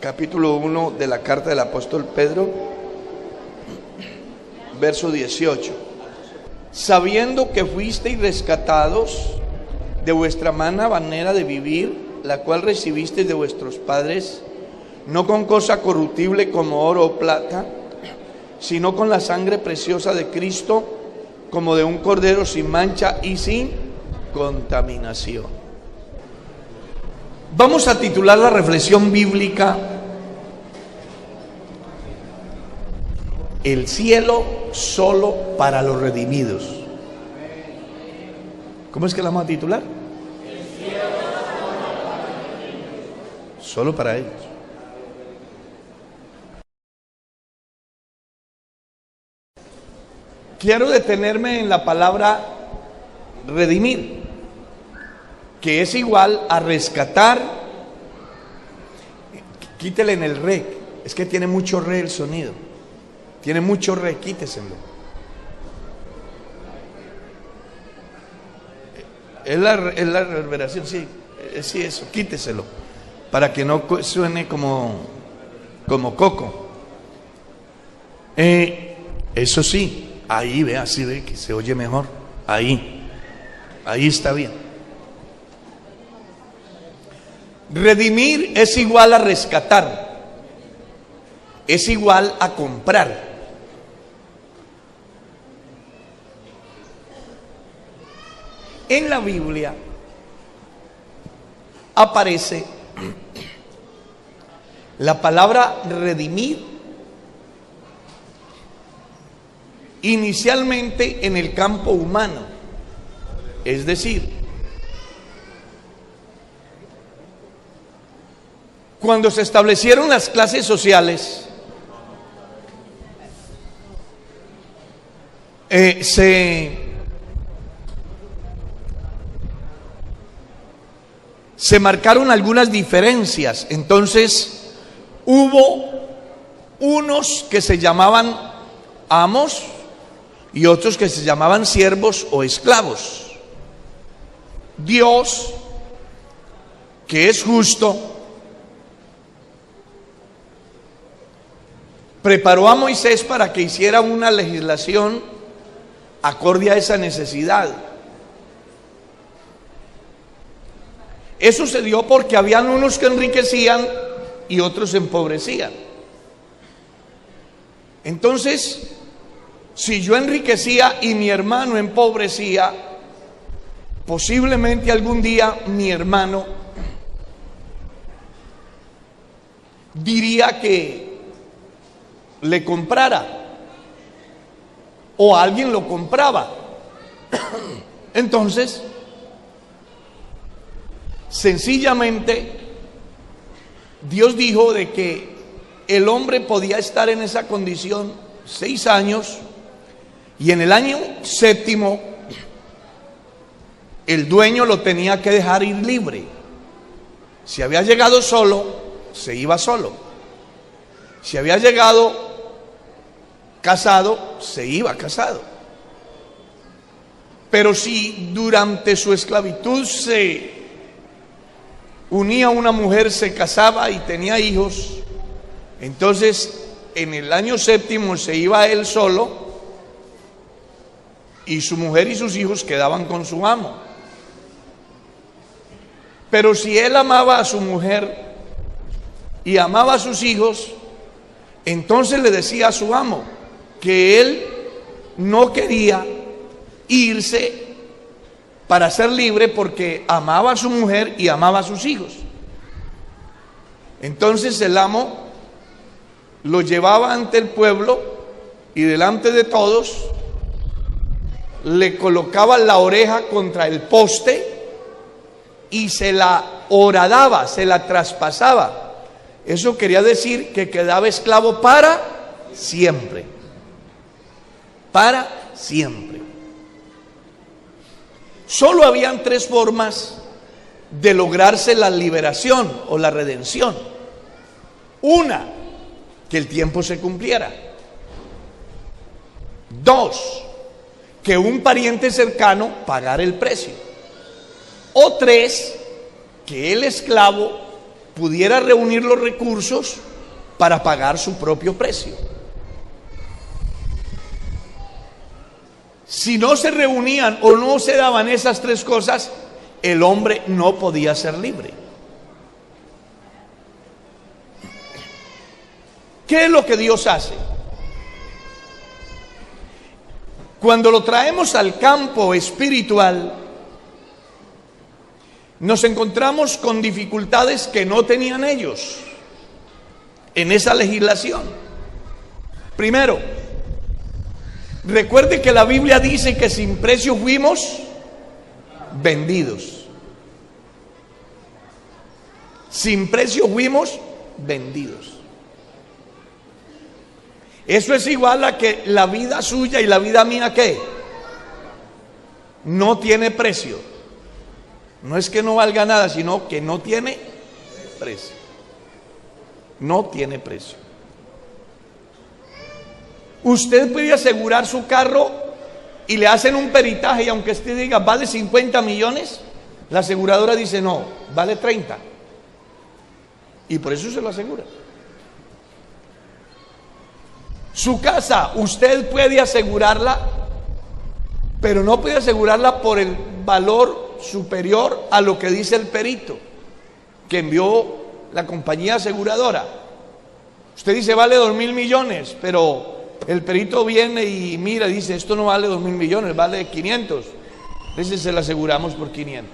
capítulo 1 de la carta del apóstol Pedro, verso 18. Sabiendo que fuisteis rescatados de vuestra mala manera de vivir, la cual recibisteis de vuestros padres, no con cosa corruptible como oro o plata, sino con la sangre preciosa de Cristo, como de un cordero sin mancha y sin contaminación. Vamos a titular la reflexión bíblica: el cielo solo para los redimidos. ¿Cómo es que la vamos a titular? El cielo solo para ellos. Quiero detenerme en la palabra redimir, que es igual a rescatar. Quítele en el re, es que tiene mucho re el sonido. Tiene mucho re, quíteselo. Es la reverberación, sí, eso, quíteselo, para que no suene como coco. Eso sí, ahí ve, así ve que se oye mejor. Ahí está bien. Redimir es igual a rescatar, es igual a comprar. En la Biblia aparece la palabra redimir inicialmente en el campo humano, es decir, cuando se establecieron las clases sociales, se marcaron algunas diferencias. Entonces hubo unos que se llamaban amos y otros que se llamaban siervos o esclavos. Dios, que es justo, preparó a Moisés para que hiciera una legislación acorde a esa necesidad. Eso se dio porque habían unos que enriquecían y otros empobrecían. Entonces, si yo enriquecía y mi hermano empobrecía, posiblemente algún día mi hermano diría que le comprara o alguien lo compraba. Entonces, sencillamente Dios dijo de que el hombre podía estar en esa condición 6 años y en el año 7 el dueño lo tenía que dejar ir libre. Si había llegado solo, se iba solo. Si había llegado casado, se iba casado. Pero si durante su esclavitud se unía a una mujer, se casaba y tenía hijos, entonces en el año 7 se iba él solo y su mujer y sus hijos quedaban con su amo. Pero si él amaba a su mujer y amaba a sus hijos, entonces le decía a su amo que él no quería irse para ser libre porque amaba a su mujer y amaba a sus hijos. Entonces el amo lo llevaba ante el pueblo y delante de todos le colocaba la oreja contra el poste y se la horadaba, se la traspasaba. Eso quería decir que quedaba esclavo para siempre. Para siempre. Solo habían 3 formas de lograrse la liberación o la redención. Una, que el tiempo se cumpliera. 2, que un pariente cercano pagara el precio. O 3, que el esclavo pudiera reunir los recursos para pagar su propio precio. Si no se reunían o no se daban esas tres cosas, el hombre no podía ser libre. ¿Qué es lo que Dios hace? Cuando lo traemos al campo espiritual, nos encontramos con dificultades que no tenían ellos en esa legislación. Primero, recuerde que la Biblia dice que sin precio fuimos vendidos. Sin precio fuimos vendidos. Eso es igual a que la vida suya y la vida mía, ¿qué? No tiene precio. No es que no valga nada, sino que no tiene precio. No tiene precio. Usted puede asegurar su carro y le hacen un peritaje, y aunque usted diga vale 50 millones, la aseguradora dice no, vale 30. Y por eso se lo asegura. Su casa, usted puede asegurarla, pero no puede asegurarla por el valor superior a lo que dice el perito que envió la compañía aseguradora. Usted dice vale 2.000 millones, pero el perito viene y mira, dice esto no vale 2.000 millones, vale 500. Entonces se la aseguramos por 500.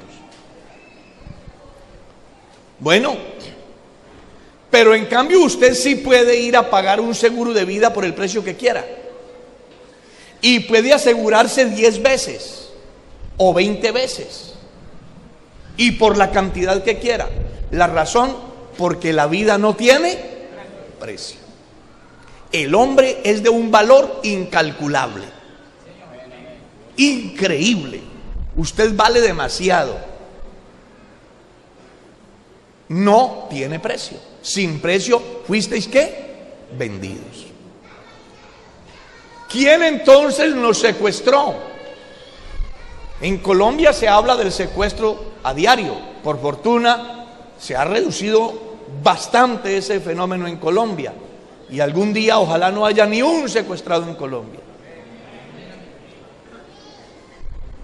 Bueno, pero en cambio usted sí puede ir a pagar un seguro de vida por el precio que quiera. Y puede asegurarse 10 veces o 20 veces. Y por la cantidad que quiera. La razón, porque la vida no tiene precio. El hombre es de un valor incalculable. Increíble. Usted vale demasiado. No tiene precio. Sin precio fuisteis ¿qué? Vendidos. ¿Quién entonces nos secuestró? En Colombia se habla del secuestro a diario. Por fortuna se ha reducido bastante ese fenómeno en Colombia. Y algún día ojalá no haya ni un secuestrado en Colombia.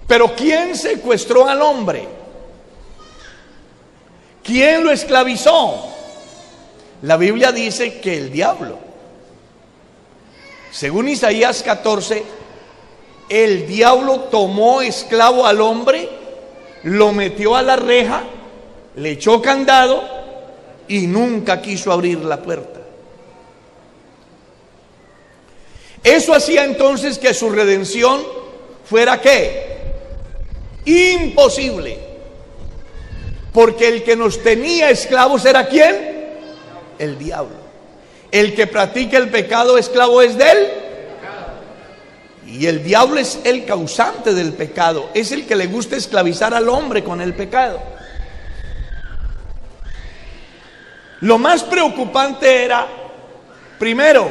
Pero ¿quién secuestró al hombre? ¿Quién lo esclavizó? La Biblia dice que el diablo. Según Isaías 14, el diablo tomó esclavo al hombre, lo metió a la reja, le echó candado y nunca quiso abrir la puerta. Eso hacía entonces que su redención fuera ¿qué? Imposible. Porque el que nos tenía esclavos era ¿quién? El diablo. El que practica el pecado esclavo es de él. Y el diablo es el causante del pecado. Es el que le gusta esclavizar al hombre con el pecado. Lo más preocupante era, primero,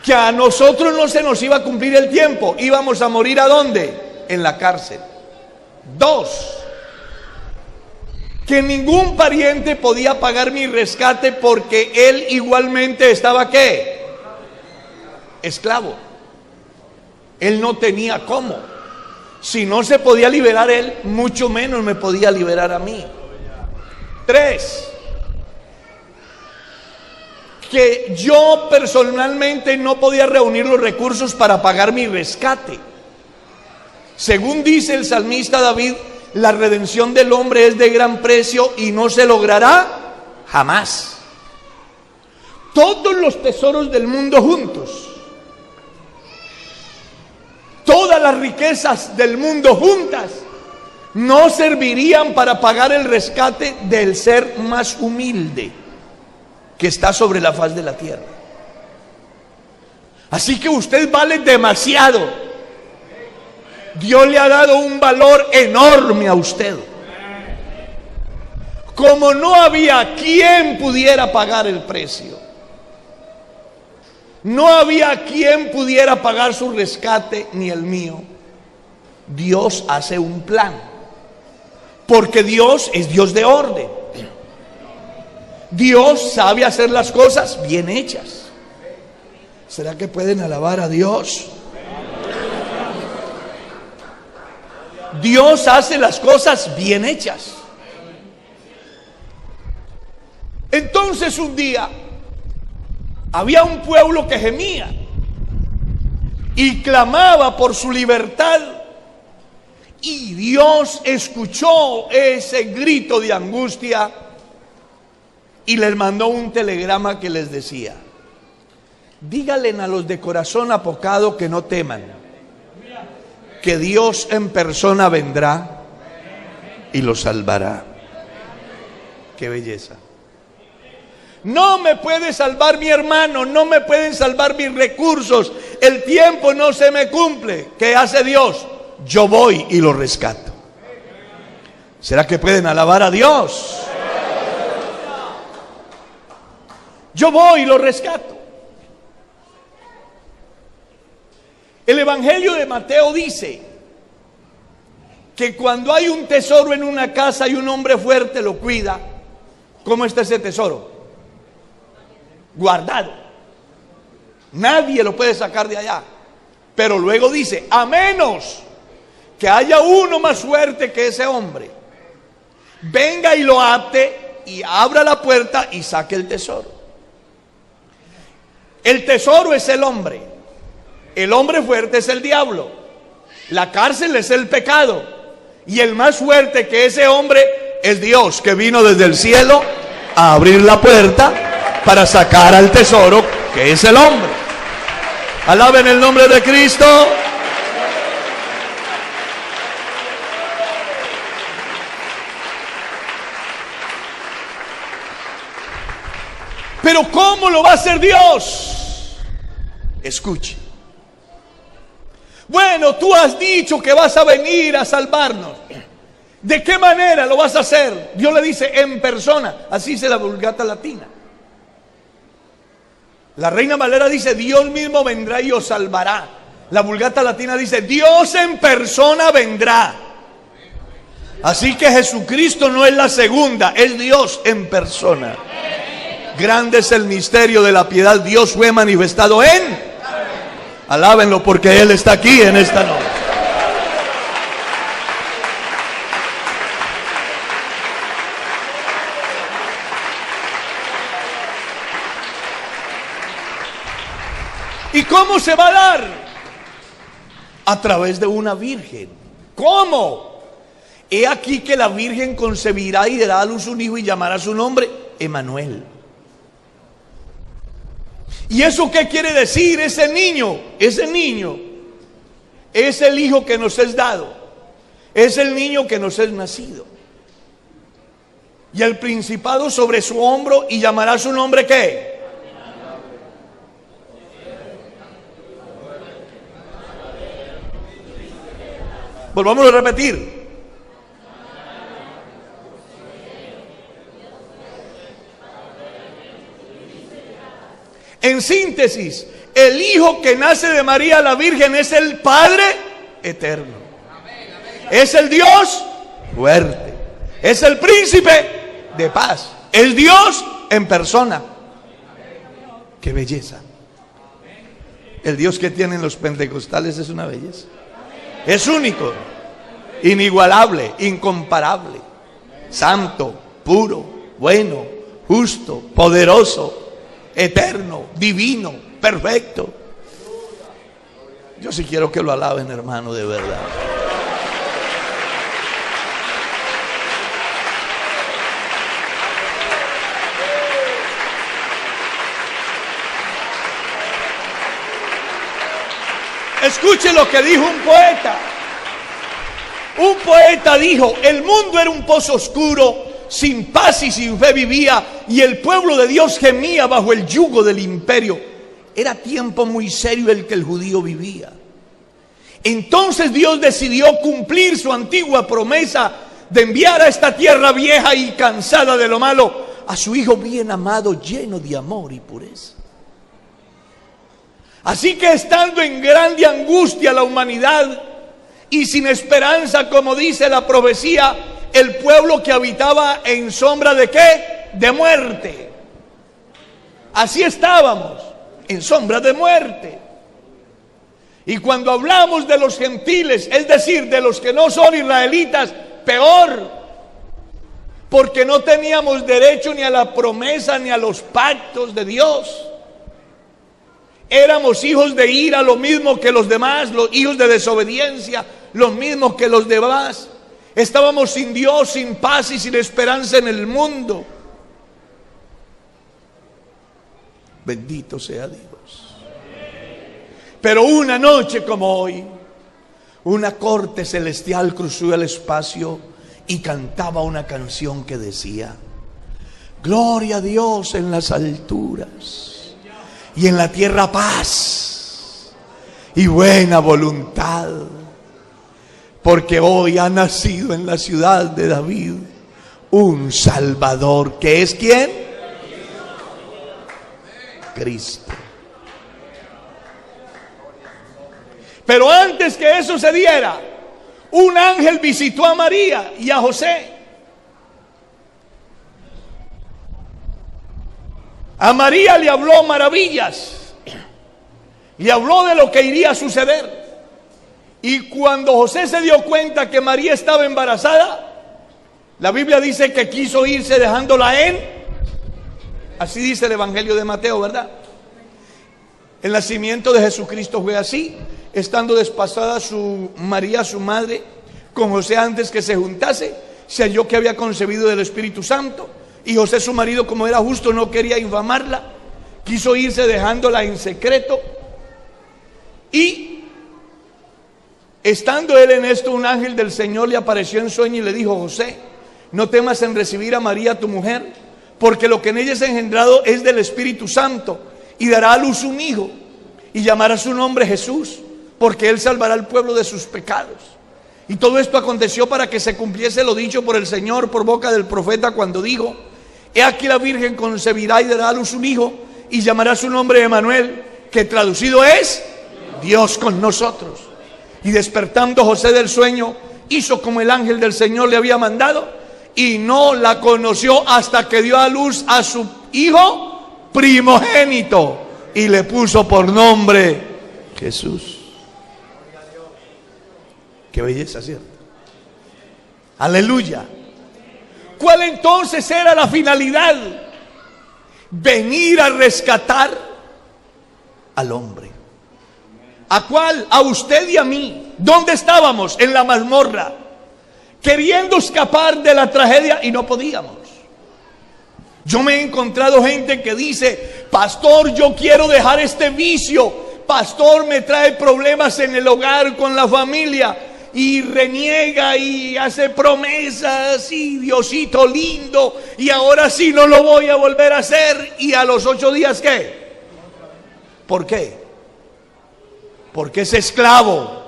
que a nosotros no se nos iba a cumplir el tiempo. Íbamos a morir ¿a dónde? En la cárcel. 2, que ningún pariente podía pagar mi rescate porque él igualmente estaba ¿qué? Esclavo. Él no tenía cómo. Si no se podía liberar él, mucho menos me podía liberar a mí. 3, que yo personalmente no podía reunir los recursos para pagar mi rescate. Según dice el salmista David, la redención del hombre es de gran precio y no se logrará jamás. Todos los tesoros del mundo juntos, todas las riquezas del mundo juntas, no servirían para pagar el rescate del ser más humilde que está sobre la faz de la tierra. Así que usted vale demasiado. Dios le ha dado un valor enorme a usted. Como no había quien pudiera pagar el precio, no había quien pudiera pagar su rescate ni el mío, Dios hace un plan. Porque Dios es Dios de orden. Dios sabe hacer las cosas bien hechas. ¿Será que pueden alabar a Dios? Dios hace las cosas bien hechas. Entonces un día había un pueblo que gemía y clamaba por su libertad, y Dios escuchó ese grito de angustia y les mandó un telegrama que les decía: díganle a los de corazón apocado que no teman, que Dios en persona vendrá y los salvará. ¡Qué belleza! No me puede salvar mi hermano, no me pueden salvar mis recursos, el tiempo no se me cumple. ¿Qué hace Dios? Yo voy y lo rescato. ¿Será que pueden alabar a Dios? Yo voy y lo rescato. El Evangelio de Mateo dice que cuando hay un tesoro en una casa y un hombre fuerte lo cuida, ¿cómo está ese tesoro? Guardado. Nadie lo puede sacar de allá. Pero luego dice, a menos que haya uno más fuerte que ese hombre, venga y lo ate y abra la puerta y saque el tesoro. El tesoro es el hombre. El hombre fuerte es el diablo. La cárcel es el pecado. Y el más fuerte que ese hombre es Dios, que vino desde el cielo a abrir la puerta para sacar al tesoro, que es el hombre. Alaben el nombre de Cristo. Pero ¿cómo lo va a hacer Dios? Escuche. Bueno, tú has dicho que vas a venir a salvarnos. ¿De qué manera lo vas a hacer? Dios le dice en persona. Así dice la Vulgata Latina. La Reina Valera dice, Dios mismo vendrá y os salvará. La Vulgata Latina dice, Dios en persona vendrá. Así que Jesucristo no es la segunda, es Dios en persona. Grande es el misterio de la piedad. Dios fue manifestado en. Alábenlo porque Él está aquí en esta noche. ¿Y cómo se va a dar? A través de una virgen. ¿Cómo? He aquí que la virgen concebirá y dará a luz un hijo y llamará su nombre Emanuel. ¿Y eso qué quiere decir? Ese niño es el hijo que nos es dado. Es el niño que nos es nacido. Y el principado sobre su hombro, y llamará su nombre ¿qué? Volvamos a repetir. En síntesis, el hijo que nace de María la Virgen es el Padre eterno. Es el Dios fuerte. Es el príncipe de paz. Es Dios en persona. ¡Qué belleza! El Dios que tienen los pentecostales es una belleza. Es único, inigualable, incomparable, santo, puro, bueno, justo, poderoso, eterno, divino, perfecto. Yo sí quiero que lo alaben, hermano, de verdad. Escuche lo que dijo un poeta. Un poeta dijo: el mundo era un pozo oscuro, sin paz y sin fe vivía, y el pueblo de Dios gemía bajo el yugo del imperio. Era tiempo muy serio el que el judío vivía. Entonces Dios decidió cumplir su antigua promesa de enviar a esta tierra vieja y cansada de lo malo a su Hijo bien amado, lleno de amor y pureza. Así que estando en grande angustia la humanidad y sin esperanza, como dice la profecía, el pueblo que habitaba en sombra de ¿qué? de muerte. Así estábamos, en sombra de muerte. Y cuando hablamos de los gentiles, es decir, de los que no son israelitas, peor, porque no teníamos derecho ni a la promesa ni a los pactos de Dios. Éramos hijos de ira, lo mismo que los demás, los hijos de desobediencia, lo mismo que los demás. Estábamos sin Dios, sin paz y sin esperanza en el mundo. Bendito sea Dios. Pero una noche como hoy, una corte celestial cruzó el espacio y cantaba una canción que decía: gloria a Dios en las alturas y en la tierra paz y buena voluntad, porque hoy ha nacido en la ciudad de David un Salvador, que es ¿quién? Cristo. Pero antes que eso se diera, un ángel visitó a María y a José. A María le habló maravillas, le habló de lo que iría a suceder. Y cuando José se dio cuenta que María estaba embarazada, la Biblia dice que quiso irse dejándola así dice el Evangelio de Mateo, ¿verdad? El nacimiento de Jesucristo fue así. Estando despasada María, su madre, con José antes que se juntase, se halló que había concebido del Espíritu Santo. Y José, su marido, como era justo, no quería infamarla, quiso irse dejándola en secreto. Y estando él en esto, un ángel del Señor le apareció en sueño y le dijo: José, no temas en recibir a María tu mujer, porque lo que en ella es engendrado es del Espíritu Santo, y dará a luz un hijo, y llamará su nombre Jesús, porque él salvará al pueblo de sus pecados. Y todo esto aconteció para que se cumpliese lo dicho por el Señor por boca del profeta, cuando dijo: he aquí la virgen concebirá y dará a luz un hijo, y llamará su nombre Emanuel, que traducido es Dios con nosotros. Y despertando José del sueño, hizo como el ángel del Señor le había mandado, y no la conoció hasta que dio a luz a su hijo primogénito, y le puso por nombre Jesús. Qué belleza, ¿cierto? Aleluya. ¿Cuál entonces era la finalidad? Venir a rescatar al hombre. ¿A cuál? A usted y a mí. ¿Dónde estábamos? En la mazmorra, queriendo escapar de la tragedia y no podíamos. Yo me he encontrado gente que dice: pastor, yo quiero dejar este vicio, pastor, me trae problemas en el hogar, con la familia. Y reniega y hace promesas y Diosito lindo, y ahora sí no lo voy a volver a hacer. Y a los 8 días, ¿qué? ¿Por qué? Porque es esclavo.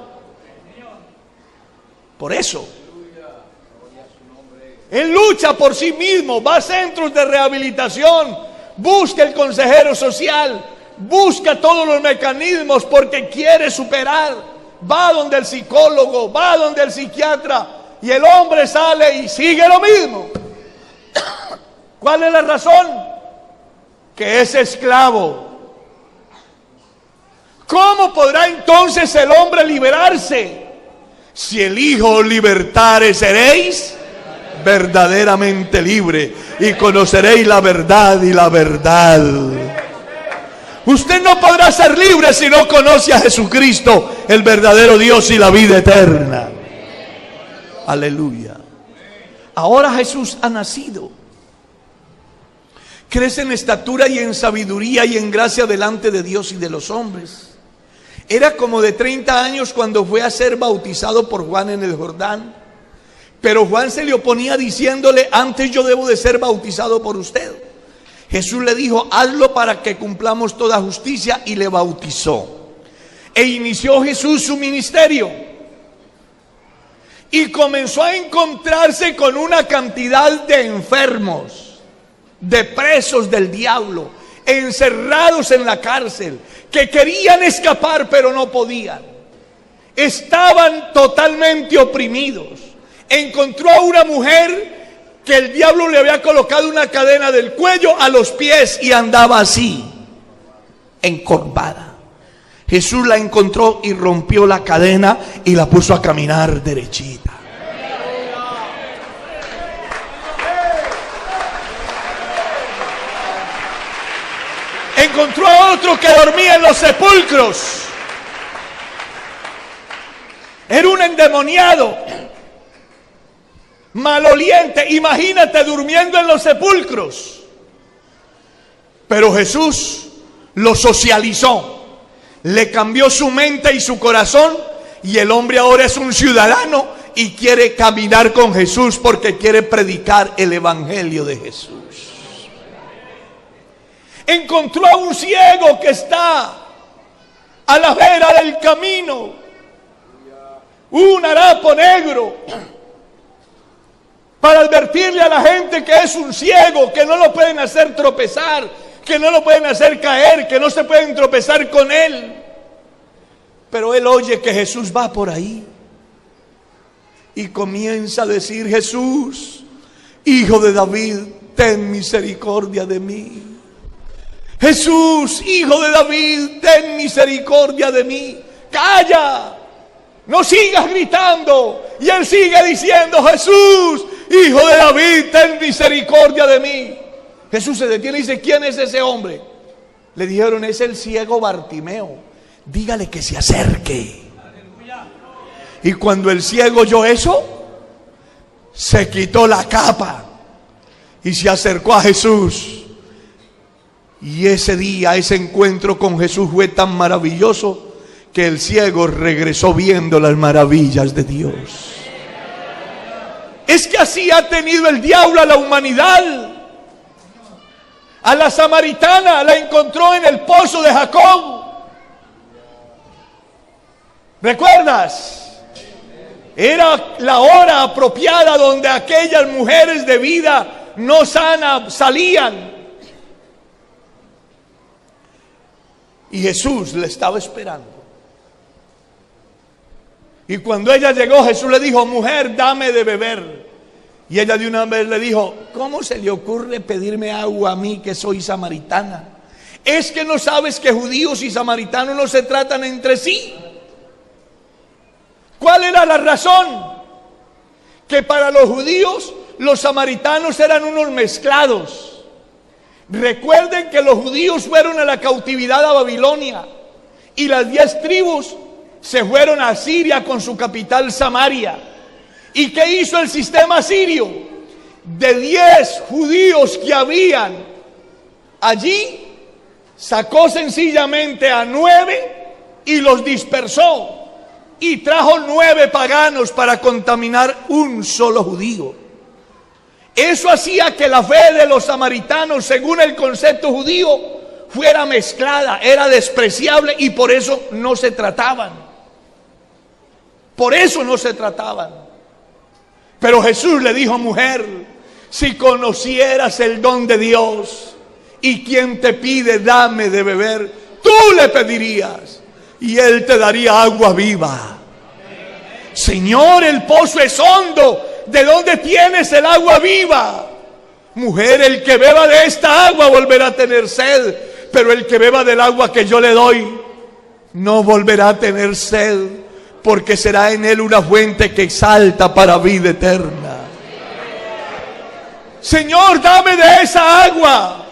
Por eso él lucha por sí mismo, va a centros de rehabilitación, busca el consejero social, busca todos los mecanismos porque quiere superar. Va donde el psicólogo, va donde el psiquiatra, y el hombre sale y sigue lo mismo. ¿Cuál es la razón? Que es esclavo. ¿Cómo podrá entonces el hombre liberarse? Si el Hijo os libertare, seréis verdaderamente libre, y conoceréis la verdad, y la verdad. Usted no podrá ser libre si no conoce a Jesucristo, el verdadero Dios y la vida eterna. Aleluya. Ahora Jesús ha nacido. Crece en estatura y en sabiduría y en gracia delante de Dios y de los hombres. Era como de 30 años cuando fue a ser bautizado por Juan en el Jordán. Pero Juan se le oponía diciéndole: antes yo debo de ser bautizado por usted. Jesús le dijo: hazlo para que cumplamos toda justicia, y le bautizó. E inició Jesús su ministerio. Y comenzó a encontrarse con una cantidad de enfermos, de presos del diablo, encerrados en la cárcel, que querían escapar pero no podían. Estaban totalmente oprimidos. Encontró a una mujer que el diablo le había colocado una cadena del cuello a los pies y andaba así, encorvada. Jesús la encontró y rompió la cadena y la puso a caminar derechita. Encontró a otro que dormía en los sepulcros. Era un endemoniado, maloliente. Imagínate durmiendo en los sepulcros. Pero Jesús lo socializó, le cambió su mente y su corazón, y el hombre ahora es un ciudadano y quiere caminar con Jesús porque quiere predicar el evangelio de Jesús. Encontró a un ciego que está a la vera del camino, un harapo negro, para advertirle a la gente que es un ciego, que no lo pueden hacer tropezar, que no lo pueden hacer caer, que no se pueden tropezar con él. Pero él oye que Jesús va por ahí y comienza a decir: Jesús, Hijo de David, ten misericordia de mí. Jesús, Hijo de David, ten misericordia de mí. Calla, no sigas gritando. Y él sigue diciendo: Jesús, Hijo de David, ten misericordia de mí. Jesús se detiene y dice: ¿quién es ese hombre? Le dijeron: es el ciego Bartimeo. Dígale que se acerque. Y cuando el ciego oyó eso, se quitó la capa y se acercó a Jesús. Y ese día, ese encuentro con Jesús fue tan maravilloso que el ciego regresó viendo las maravillas de Dios. Es que así ha tenido el diablo a la humanidad. A la samaritana la encontró en el pozo de Jacob. ¿Recuerdas? Era la hora apropiada donde aquellas mujeres de vida no sana salían. Y Jesús le estaba esperando. Y cuando ella llegó, Jesús le dijo: mujer, dame de beber. Y ella de una vez le dijo: ¿cómo se le ocurre pedirme agua a mí, que soy samaritana? ¿Es que no sabes que judíos y samaritanos no se tratan entre sí? ¿Cuál era la razón? Que para los judíos los samaritanos eran unos mezclados. Recuerden que los judíos fueron a la cautividad a Babilonia y las 10 tribus se fueron a Siria con su capital Samaria. ¿Y qué hizo el sistema sirio? De 10 judíos que habían allí, sacó sencillamente a 9 y los dispersó. Y trajo 9 paganos para contaminar un solo judío. Eso hacía que la fe de los samaritanos, según el concepto judío, fuera mezclada, era despreciable, y por eso no se trataban. Por eso no se trataban. Pero Jesús le dijo: mujer, si conocieras el don de Dios y quien te pide dame de beber, tú le pedirías y él te daría agua viva. Señor, el pozo es hondo. ¿De dónde tienes el agua viva? Mujer, el que beba de esta agua volverá a tener sed, pero el que beba del agua que yo le doy no volverá a tener sed, porque será en él una fuente que salta para vida eterna. Señor, dame de esa agua.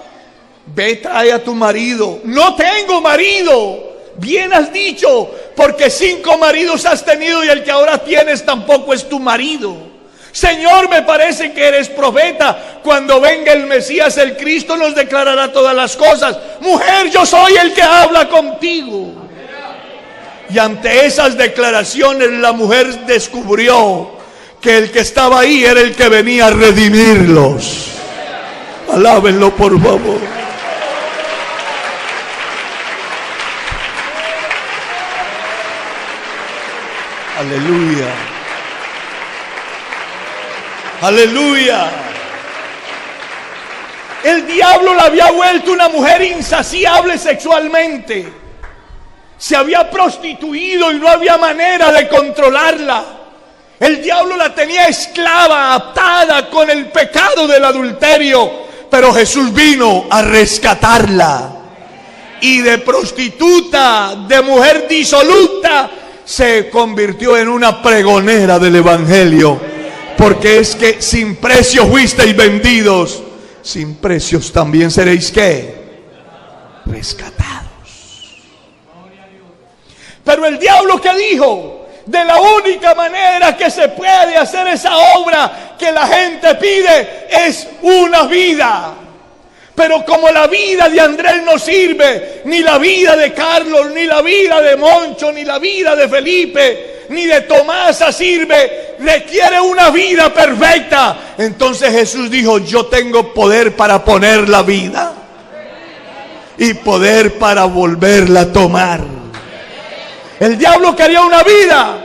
Ve, trae a tu marido. No tengo marido. Bien has dicho, porque 5 maridos has tenido y el que ahora tienes tampoco es tu marido. Señor, me parece que eres profeta. Cuando venga el Mesías, el Cristo, nos declarará todas las cosas. Mujer, yo soy el que habla contigo. Y ante esas declaraciones la mujer descubrió que el que estaba ahí era el que venía a redimirlos. Alábenlo, por favor. Aleluya. Aleluya. El diablo la había vuelto una mujer insaciable sexualmente. Se había prostituido y no había manera de controlarla. El diablo la tenía esclava, atada con el pecado del adulterio. Pero Jesús vino a rescatarla. Y de prostituta, de mujer disoluta, se convirtió en una pregonera del evangelio. Porque es que sin precio fuisteis vendidos, sin precios también seréis ¿qué? Rescatados. Pero el diablo, ¿qué dijo? De la única manera que se puede hacer esa obra que la gente pide es una vida. Pero como la vida de Andrés no sirve, ni la vida de Carlos, ni la vida de Moncho, ni la vida de Felipe, ni de Tomasa sirve, requiere una vida perfecta. Entonces Jesús dijo: yo tengo poder para poner la vida y poder para volverla a tomar. El diablo quería una vida.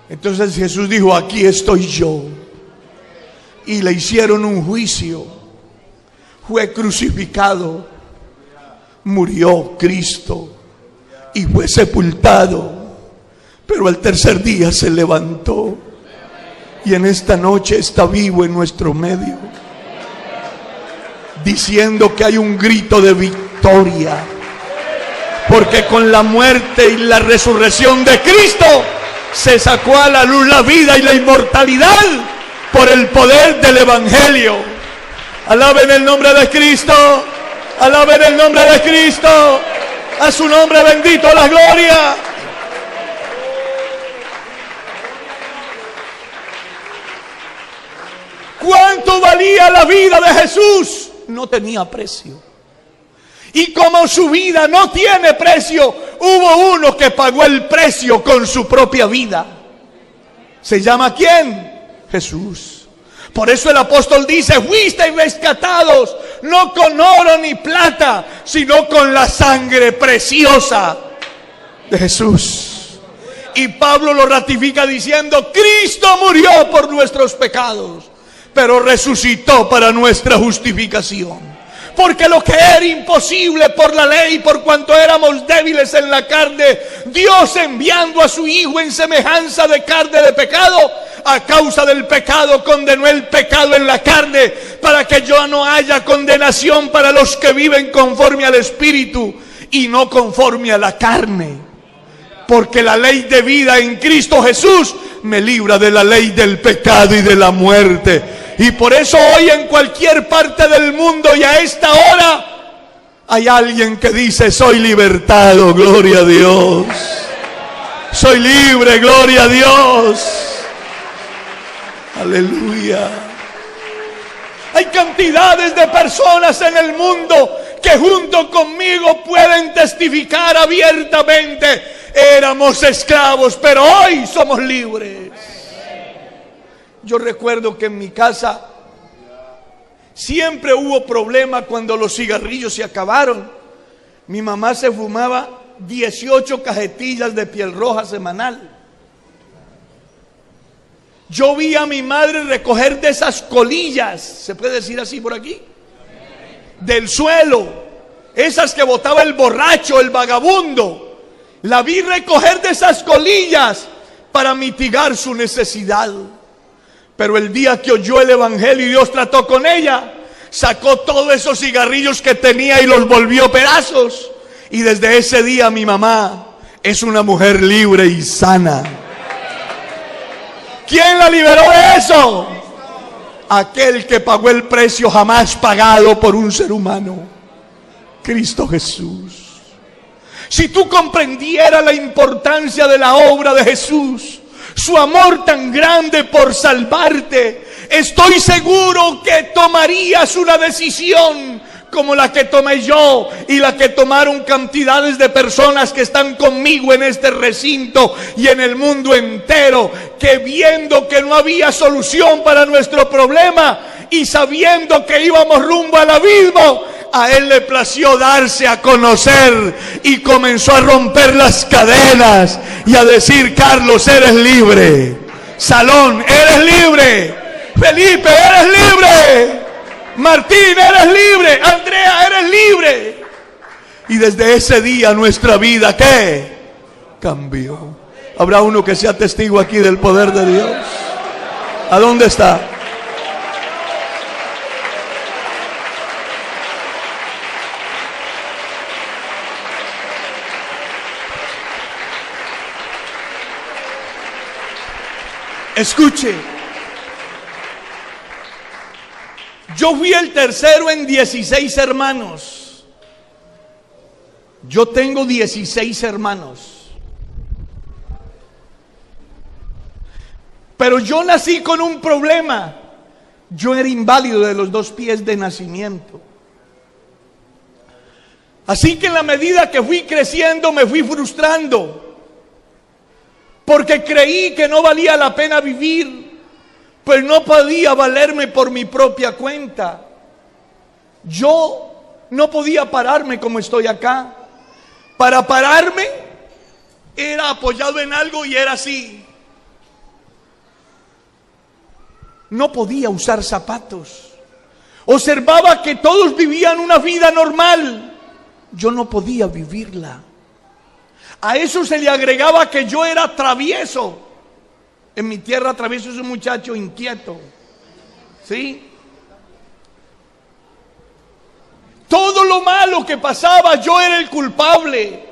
Entonces Jesús dijo: aquí estoy yo. Y le hicieron un juicio. Fue crucificado. Murió Cristo. Y fue sepultado. Pero al tercer día se levantó. Y en esta noche está vivo en nuestro medio, diciendo que hay un grito de victoria. Porque con la muerte y la resurrección de Cristo se sacó a la luz la vida y la inmortalidad por el poder del evangelio. Alaben el nombre de Cristo. Alaben el nombre de Cristo. A su nombre bendito la gloria. ¿Cuánto valía la vida de Jesús? No tenía precio. Y como su vida no tiene precio, hubo uno que pagó el precio con su propia vida. ¿Se llama quién? Jesús. Por eso el apóstol dice: fuisteis rescatados, no con oro ni plata, sino con la sangre preciosa de Jesús. Y Pablo lo ratifica diciendo: Cristo murió por nuestros pecados, pero resucitó para nuestra justificación. Porque lo que era imposible por la ley, por cuanto éramos débiles en la carne, Dios, enviando a su Hijo en semejanza de carne de pecado, a causa del pecado condenó el pecado en la carne, para que ya no haya condenación para los que viven conforme al Espíritu y no conforme a la carne. Porque la ley de vida en Cristo Jesús me libra de la ley del pecado y de la muerte. Y por eso hoy en cualquier parte del mundo y a esta hora hay alguien que dice: soy libertado, gloria a Dios. Soy libre, gloria a Dios. Aleluya. Hay cantidades de personas en el mundo que junto conmigo pueden testificar abiertamente: éramos esclavos, pero hoy somos libres. Yo recuerdo que en mi casa siempre hubo problema cuando los cigarrillos se acabaron. Mi mamá se fumaba 18 cajetillas de piel roja semanal. Yo vi a mi madre recoger de esas colillas, ¿se puede decir así por aquí?, del suelo, esas que botaba el borracho, el vagabundo. La vi recoger de esas colillas para mitigar su necesidad. Pero el día que oyó el evangelio y Dios trató con ella, sacó todos esos cigarrillos que tenía y los volvió pedazos. Y desde ese día mi mamá es una mujer libre y sana. ¿Quién la liberó de eso? Aquel que pagó el precio jamás pagado por un ser humano: Cristo Jesús. Si tú comprendieras la importancia de la obra de Jesús, su amor tan grande por salvarte, estoy seguro que tomarías una decisión como la que tomé yo y la que tomaron cantidades de personas que están conmigo en este recinto y en el mundo entero, que viendo que no había solución para nuestro problema y sabiendo que íbamos rumbo al abismo, a él le plació darse a conocer y comenzó a romper las cadenas y a decir: Carlos, eres libre. Salón, eres libre. Felipe, eres libre. Martín, eres libre. Andrea, eres libre. Y desde ese día nuestra vida, ¿qué? Cambió. Habrá uno que sea testigo aquí del poder de Dios. ¿A dónde está? Escuche, yo fui el tercero en 16 hermanos. Yo tengo 16 hermanos. Pero yo nací con un problema. Yo era inválido de los 2 pies de nacimiento. Así que en la medida que fui creciendo me fui frustrando. Porque creí que no valía la pena vivir, pues no podía valerme por mi propia cuenta. Yo no podía pararme como estoy acá. Para pararme era apoyado en algo y era así. No podía usar zapatos. Observaba que todos vivían una vida normal. Yo no podía vivirla. A eso se le agregaba que yo era travieso. En mi tierra travieso es un muchacho inquieto. ¿Sí? Todo lo malo que pasaba, yo era el culpable.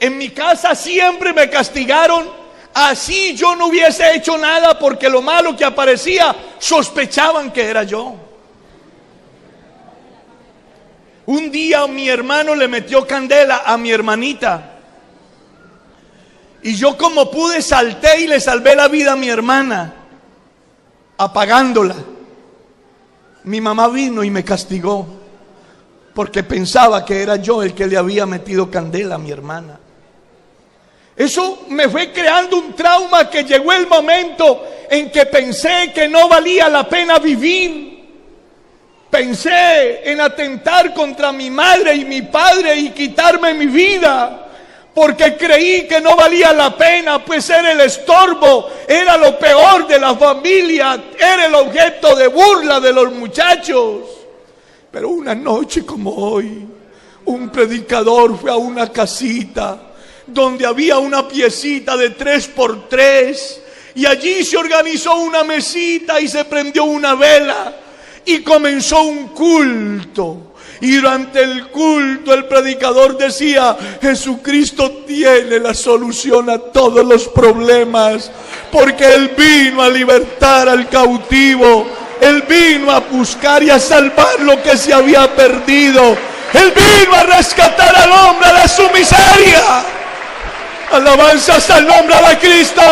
En mi casa siempre me castigaron. Así yo no hubiese hecho nada, porque lo malo que aparecía, sospechaban que era yo. Un día mi hermano le metió candela a mi hermanita. Y yo como pude salté y le salvé la vida a mi hermana, apagándola. Mi mamá vino y me castigó, porque pensaba que era yo el que le había metido candela a mi hermana. Eso me fue creando un trauma, que llegó el momento en que pensé que no valía la pena vivir. Pensé en atentar contra mi madre y mi padre y quitarme mi vida, porque creí que no valía la pena, pues era el estorbo, era lo peor de la familia, era el objeto de burla de los muchachos. Pero una noche como hoy, un predicador fue a una casita donde había una piecita de 3x3, y allí se organizó una mesita y se prendió una vela y comenzó un culto. Y durante el culto el predicador decía: Jesucristo tiene la solución a todos los problemas, porque Él vino a libertar al cautivo, Él vino a buscar y a salvar lo que se había perdido, Él vino a rescatar al hombre de su miseria. Alabanzas al nombre de Cristo,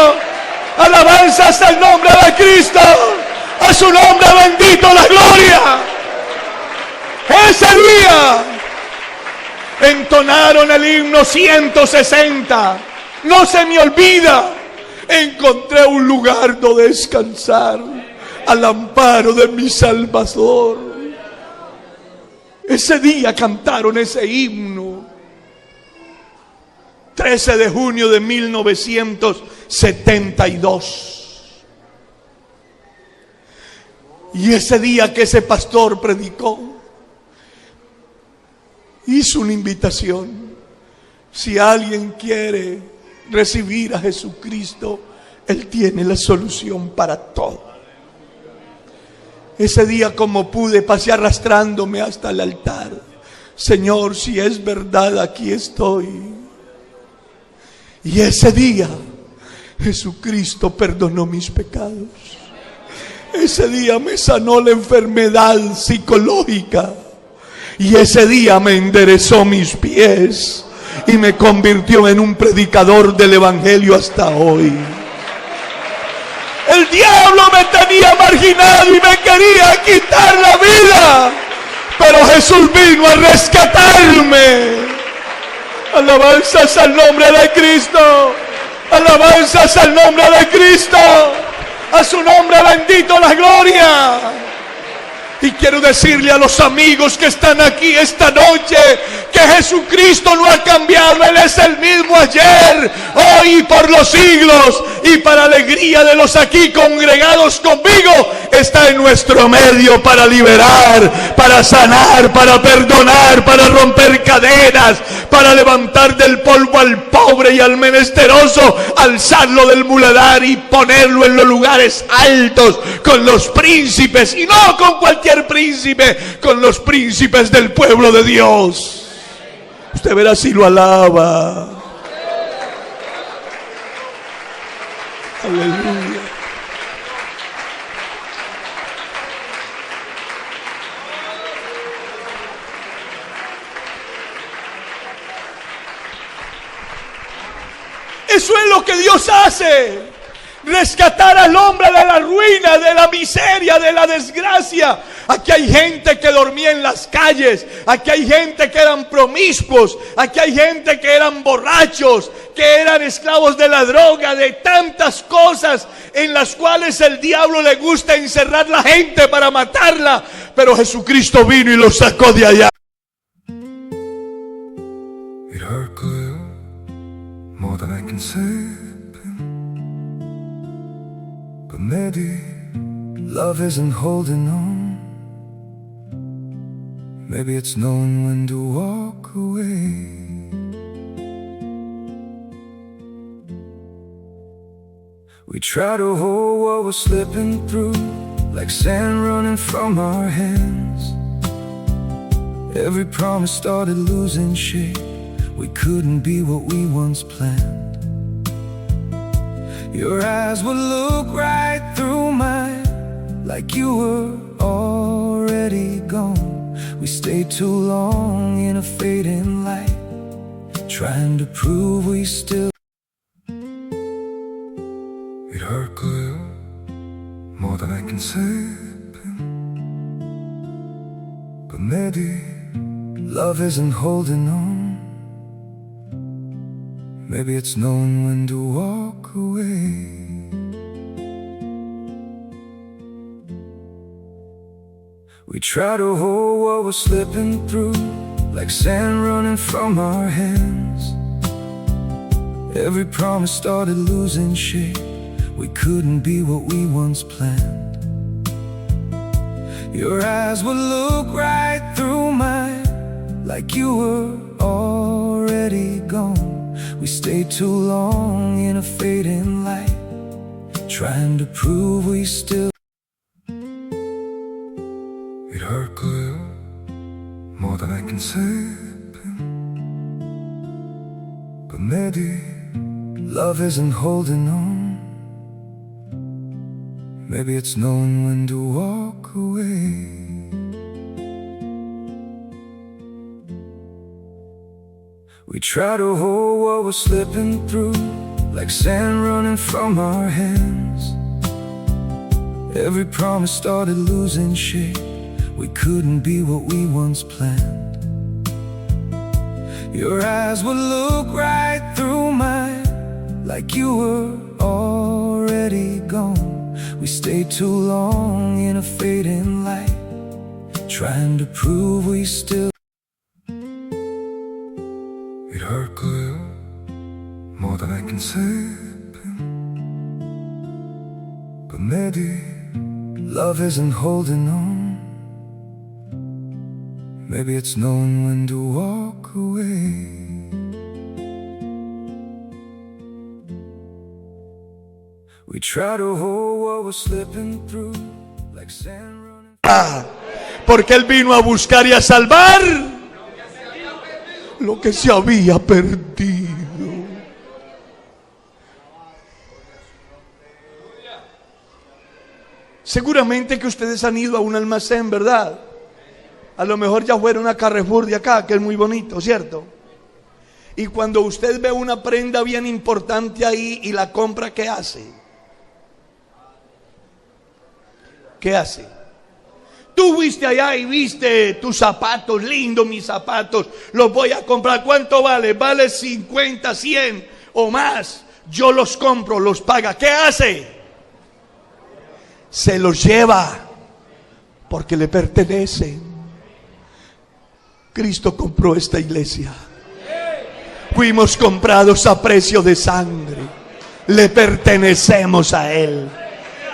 alabanzas al nombre de Cristo, a su nombre bendito la gloria. Ese día entonaron el himno 160. No se me olvida. Encontré un lugar donde descansar, al amparo de mi Salvador. Ese día cantaron ese himno. 13 de junio de 1972. Y ese día que ese pastor predicó, hizo una invitación: si alguien quiere recibir a Jesucristo, Él tiene la solución para todo. Ese día, como pude, pasé arrastrándome hasta el altar. Señor, si es verdad, aquí estoy. Y ese día Jesucristo perdonó mis pecados. Ese día me sanó la enfermedad psicológica. Y ese día me enderezó mis pies y me convirtió en un predicador del evangelio hasta hoy. El diablo me tenía marginado y me quería quitar la vida, pero Jesús vino a rescatarme. Alabanzas al nombre de Cristo, alabanzas al nombre de Cristo, a su nombre bendito la gloria. Y quiero decirle a los amigos que están aquí esta noche que Jesucristo no ha cambiado. Él es el mismo ayer, hoy y por los siglos. Y para alegría de los aquí congregados conmigo, está en nuestro medio para liberar, para sanar, para perdonar, para romper cadenas, para para levantar del polvo al pobre y al menesteroso, alzarlo del muladar y ponerlo en los lugares altos con los príncipes, y no con cualquier príncipe, con los príncipes del pueblo de Dios. Usted verá si lo alaba. Aleluya. Eso es lo que Dios hace. Rescatar al hombre de la ruina, de la miseria, de la desgracia. Aquí hay gente que dormía en las calles. Aquí hay gente que eran promiscuos. Aquí hay gente que eran borrachos, que eran esclavos de la droga, de tantas cosas en las cuales el diablo le gusta encerrar la gente para matarla. Pero Jesucristo vino y los sacó de allá. It hurt good, more than I can say. But maybe love isn't holding on. Maybe it's knowing when to walk away. We try to hold what we're slipping through, like sand running from our hands. Every promise started losing shape. We couldn't be what we once planned. Your eyes would look right through mine, like you were already gone. We stayed too long in a fading light, trying to prove we still. It hurt good, more than I can say. But maybe love isn't holding on. Maybe it's knowing when to walk away. We try to hold what we're slipping through, like sand running from our hands. Every promise started losing shape. We couldn't be what we once planned. Your eyes would look right through mine, like you were already gone. We stayed too long in a fading light, trying to prove we still. It hurt good, more than I can say. But maybe love isn't holding on. Maybe it's knowing when to walk away. We try to hold what we're slipping through, like sand running from our hands. Every promise started losing shape. We couldn't be what we once planned. Your eyes would look right through mine, like you were already gone. We stayed too long in a fading light, trying to prove we still. It hurt good, more than I can say. But maybe love isn't holding on. Maybe it's knowing when to walk away. We try to hold what we're slipping through, like sand running. Porque Él vino a buscar y a salvar lo que se había perdido. Seguramente que ustedes han ido a un almacén, ¿verdad? A lo mejor ya fueron a Carrefour de acá, que es muy bonito, ¿cierto? Y cuando usted ve una prenda bien importante ahí y la compra, ¿qué hace? ¿Qué hace? Tú fuiste allá y viste tus zapatos, lindos mis zapatos, los voy a comprar. ¿Cuánto vale? Vale 50, 100 o más. Yo los compro, los paga. ¿Qué hace? Se los lleva porque le pertenecen. Cristo compró esta iglesia. Fuimos comprados a precio de sangre. Le pertenecemos a Él.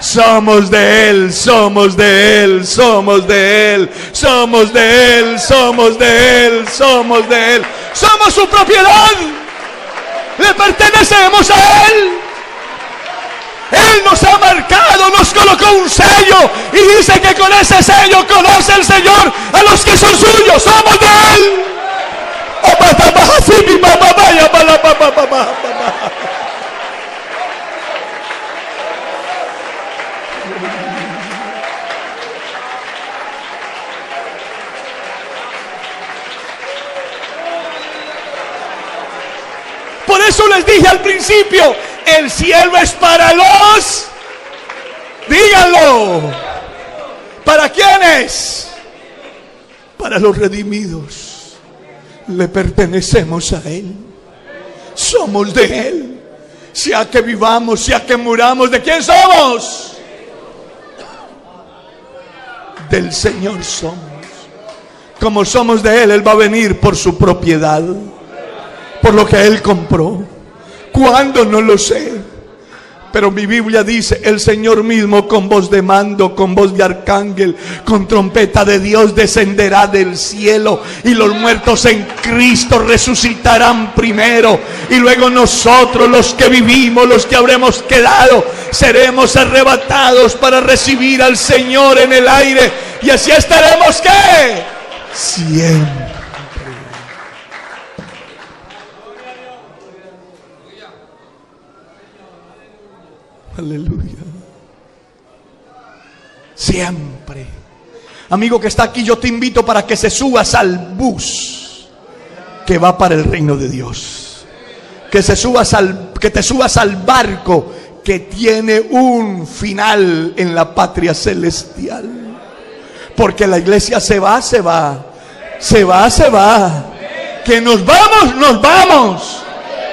Somos de Él, somos de Él, somos de Él, somos de Él, somos de Él, somos de Él. Somos su propiedad. Le pertenecemos a Él. Él nos ha marcado, nos colocó un sello y dice que con ese sello conoce el Señor a los que son suyos. Somos de Él. Por eso les dije al principio, el cielo es para los, díganlo, ¿para quiénes? Para los redimidos. Le pertenecemos a Él. Somos de Él. Sea que vivamos, sea que muramos, ¿de quién somos? Del Señor somos. Como somos de Él, Él va a venir por su propiedad, por lo que Él compró. ¿Cuándo? No lo sé. Pero mi Biblia dice, el Señor mismo con voz de mando, con voz de arcángel, con trompeta de Dios descenderá del cielo, y los muertos en Cristo resucitarán primero, y luego nosotros, los que vivimos, los que habremos quedado, seremos arrebatados para recibir al Señor en el aire, y así estaremos, ¿qué? Siempre. Aleluya. Siempre. Amigo que está aquí, yo te invito para que se subas al bus que va para el reino de Dios. Que te subas al barco que tiene un final en la patria celestial. Porque la iglesia se va. Que nos vamos.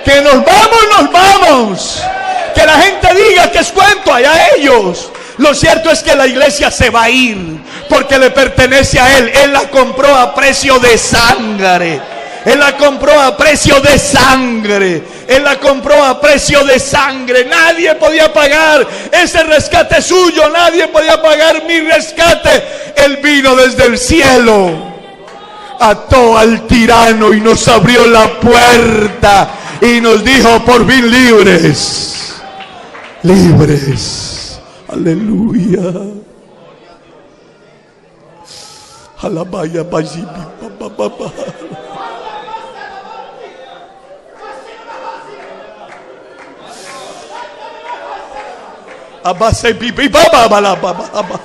Que nos vamos. Que la gente diga que es cuento, allá ellos. Lo cierto es que la iglesia se va a ir porque le pertenece a Él. Él la compró a precio de sangre. Él la compró a precio de sangre. Él la compró a precio de sangre. Nadie podía pagar ese rescate suyo. Nadie podía pagar mi rescate. Él vino desde el cielo, ató al tirano y nos abrió la puerta y nos dijo: por fin libres. Libres. Aleluya. Alabaya bajibi papá. Abase pipi baba bala baba.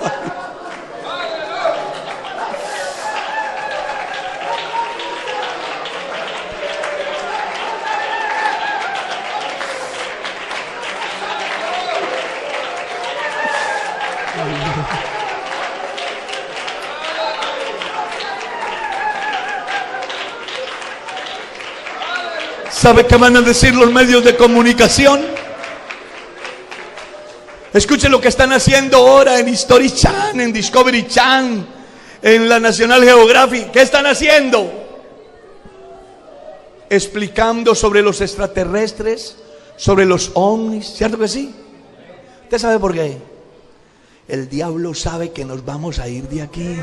¿Sabe qué van a decir los medios de comunicación? Escuchen lo que están haciendo ahora en History Channel, en Discovery Channel, en la National Geographic. ¿Qué están haciendo? Explicando sobre los extraterrestres, sobre los ovnis. ¿Cierto que sí? ¿Usted sabe por qué? El diablo sabe que nos vamos a ir de aquí.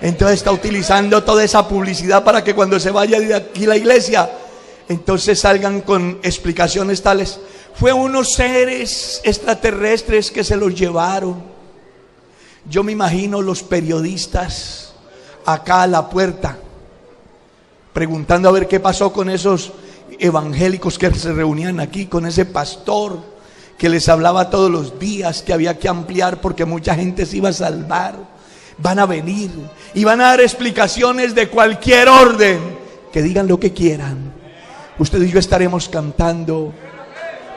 Entonces está utilizando toda esa publicidad para que cuando se vaya de aquí la iglesia, entonces salgan con explicaciones tales: fue unos seres extraterrestres que se los llevaron. Yo me imagino los periodistas acá a la puerta preguntando a ver qué pasó con esos evangélicos que se reunían aquí, con ese pastor que les hablaba todos los días que había que ampliar porque mucha gente se iba a salvar. Van a venir y van a dar explicaciones de cualquier orden, que digan lo que quieran. Usted y yo estaremos cantando: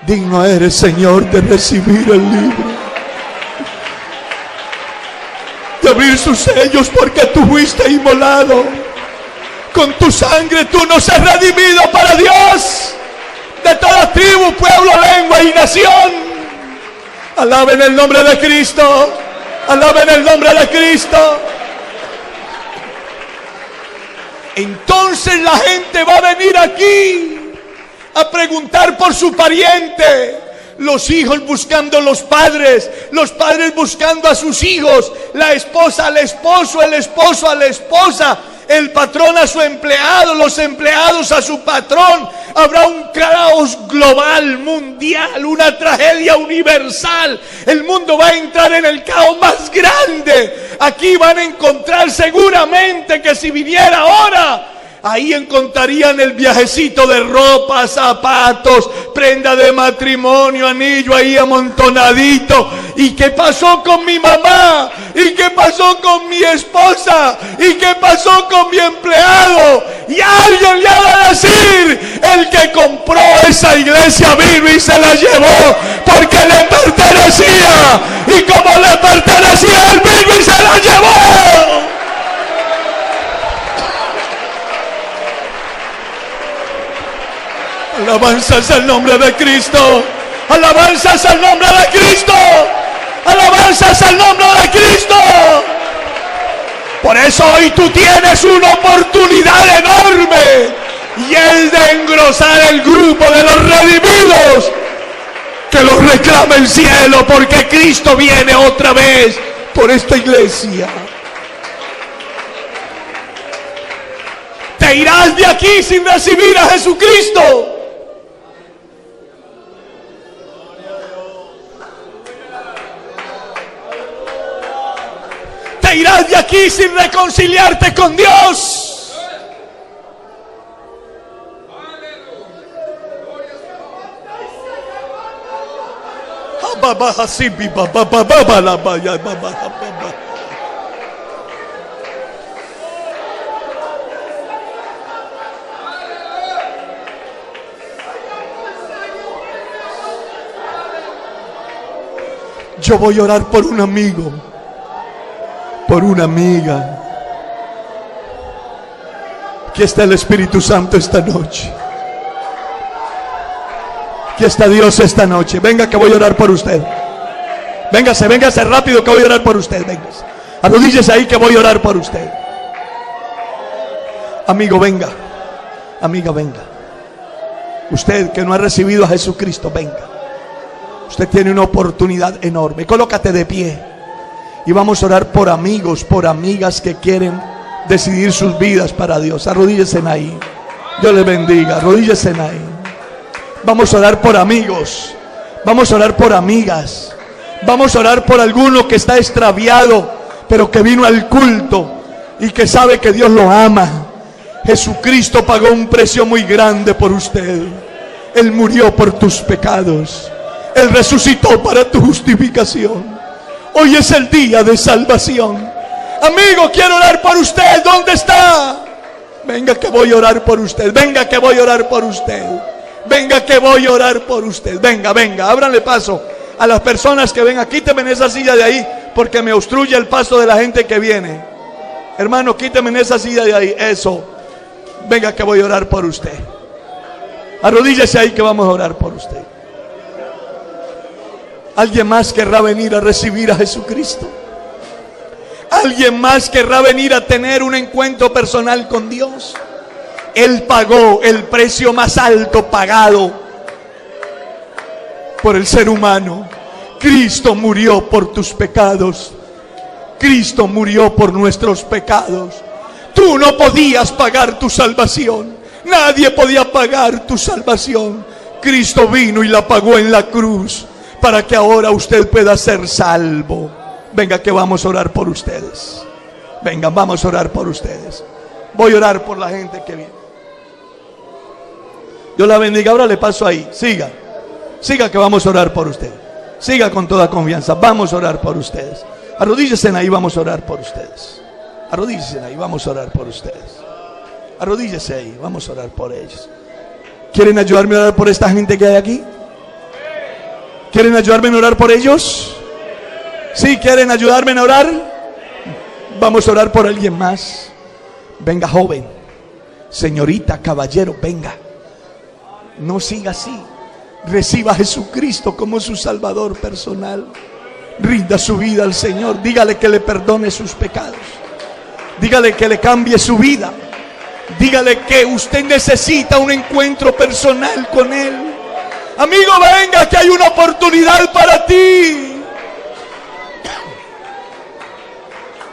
digno eres, Señor, de recibir el libro, de abrir sus sellos, porque tú fuiste inmolado. Con tu sangre tú nos has redimido para Dios, de toda tribu, pueblo, lengua y nación. Alaben el nombre de Cristo. Alaben el nombre de Cristo. Entonces la gente va a venir aquí a preguntar por su pariente. Los hijos buscando a los padres buscando a sus hijos, la esposa al esposo, el esposo a la esposa, el patrón a su empleado, los empleados a su patrón. Habrá un caos global, mundial, una tragedia universal. El mundo va a entrar en el caos más grande. Aquí van a encontrar seguramente que si viniera ahora, ahí encontrarían el viajecito de ropa, zapatos, prenda de matrimonio, anillo ahí amontonadito. ¿Y qué pasó con mi mamá? ¿Y qué pasó con mi esposa? ¿Y qué pasó con mi empleado? Y alguien le va a decir: el que compró esa iglesia vino y se la llevó porque le pertenecía. Y como le pertenecía, él vino y se la llevó. Alabanzas al nombre de Cristo. Alabanzas al nombre de Cristo. Alabanzas al nombre de Cristo. Por eso hoy tú tienes una oportunidad enorme, y es de engrosar el grupo de los redimidos, que los reclama el cielo, porque Cristo viene otra vez por esta iglesia. Te irás de aquí sin recibir a Jesucristo. Te irás de aquí sin reconciliarte con Dios. Yo voy a orar por un amigo, por una amiga. Aquí está el Espíritu Santo esta noche. Aquí está Dios esta noche. Venga que voy a orar por usted. Véngase rápido que voy a orar por usted. Véngase. Arrodíllese ahí que voy a orar por usted. Amigo, venga. Amiga, venga. Usted que no ha recibido a Jesucristo, venga. Usted tiene una oportunidad enorme. Colócate de pie. Y vamos a orar por amigos, por amigas que quieren decidir sus vidas para Dios. Arrodíllense ahí. Dios les bendiga. Arrodíllense ahí. Vamos a orar por amigos. Vamos a orar por amigas. Vamos a orar por alguno que está extraviado, pero que vino al culto y que sabe que Dios lo ama. Jesucristo pagó un precio muy grande por usted. Él murió por tus pecados. Él resucitó para tu justificación. Hoy es el día de salvación. Amigo, quiero orar por usted. ¿Dónde está? Venga que voy a orar por usted. Venga que voy a orar por usted. Venga que voy a orar por usted. Venga, ábranle paso a las personas que ven. Quíteme en esa silla de ahí, porque me obstruye el paso de la gente que viene. Hermano, quíteme en esa silla de ahí. Eso. Venga que voy a orar por usted. Arrodíllese ahí que vamos a orar por usted. ¿Alguien más querrá venir a recibir a Jesucristo? ¿Alguien más querrá venir a tener un encuentro personal con Dios? Él pagó el precio más alto pagado por el ser humano. Cristo murió por tus pecados. Cristo murió por nuestros pecados. Tú no podías pagar tu salvación. Nadie podía pagar tu salvación. Cristo vino y la pagó en la cruz, para que ahora usted pueda ser salvo. Venga que vamos a orar por ustedes. Venga, vamos a orar por ustedes. Voy a orar por la gente que viene. Dios la bendiga. Ahora le paso ahí. Siga que vamos a orar por usted. Siga con toda confianza. Vamos a orar por ustedes. Arrodíllense ahí, vamos a orar por ustedes. Arrodíllense ahí, vamos a orar por ustedes. Arrodíllense ahí, vamos a orar por ellos. ¿Quieren ayudarme a orar por esta gente que hay aquí? ¿Quieren ayudarme a orar por ellos? ¿Sí quieren ayudarme a orar? Vamos a orar por alguien más. Venga, joven, señorita, caballero, venga. No siga así. Reciba a Jesucristo como su Salvador personal. Rinda su vida al Señor. Dígale que le perdone sus pecados. Dígale que le cambie su vida. Dígale que usted necesita un encuentro personal con Él. Amigo, venga, que hay una oportunidad para ti.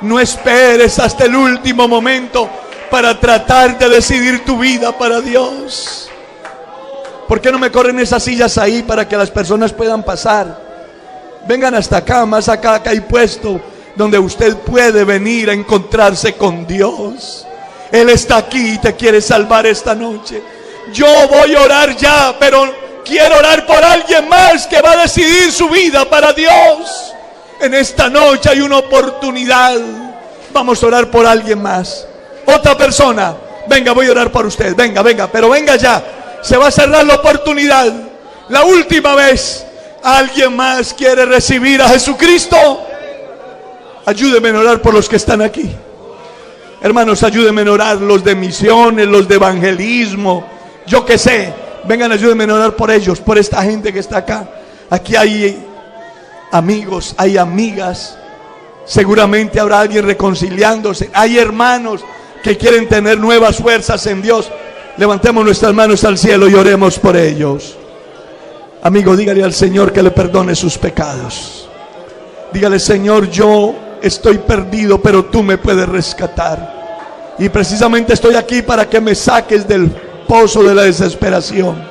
No esperes hasta el último momento para tratar de decidir tu vida para Dios. ¿Por qué no me corren esas sillas ahí para que las personas puedan pasar? Vengan hasta acá, más acá que hay puesto donde usted puede venir a encontrarse con Dios. Él está aquí y te quiere salvar esta noche. Yo voy a orar ya, pero quiero orar por alguien más que va a decidir su vida para Dios. En esta noche hay una oportunidad. Vamos a orar por alguien más. Otra persona, venga, voy a orar por usted. Venga, pero venga ya. Se va a cerrar la oportunidad. La última vez. ¿Alguien más quiere recibir a Jesucristo? Ayúdenme a orar por los que están aquí. Hermanos, ayúdenme a orar, los de misiones, los de evangelismo, yo qué sé. Vengan, ayúdenme a orar por ellos, por esta gente que está acá. Aquí hay amigos, hay amigas. Seguramente habrá alguien reconciliándose. Hay hermanos que quieren tener nuevas fuerzas en Dios. Levantemos nuestras manos al cielo y oremos por ellos. Amigo, dígale al Señor que le perdone sus pecados. Dígale: Señor, yo estoy perdido, pero tú me puedes rescatar. Y precisamente estoy aquí para que me saques del pozo de la desesperación,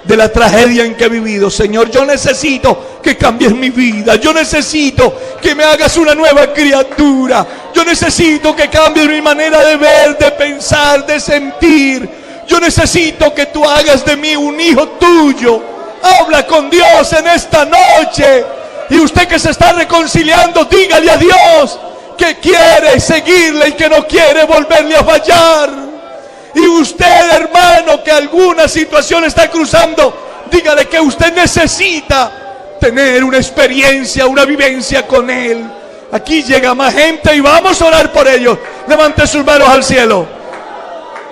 de la tragedia en que he vivido. Señor, yo necesito que cambies mi vida. Yo necesito que me hagas una nueva criatura. Yo necesito que cambies mi manera de ver, de pensar, de sentir. Yo necesito que tú hagas de mí un hijo tuyo. Habla con Dios en esta noche. Y usted que se está reconciliando, dígale a Dios que quiere seguirle y que no quiere volverle a fallar. Y usted, hermano, que alguna situación está cruzando, dígale que usted necesita tener una experiencia, una vivencia con Él. Aquí llega más gente y vamos a orar por ellos. Levante sus manos al cielo.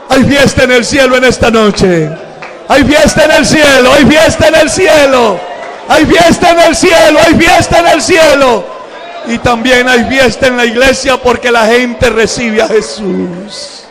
Hay fiesta en el cielo en esta noche. Hay fiesta en el cielo, hay fiesta en el cielo. Hay fiesta en el cielo, hay fiesta en el cielo. Y también hay fiesta en la iglesia porque la gente recibe a Jesús.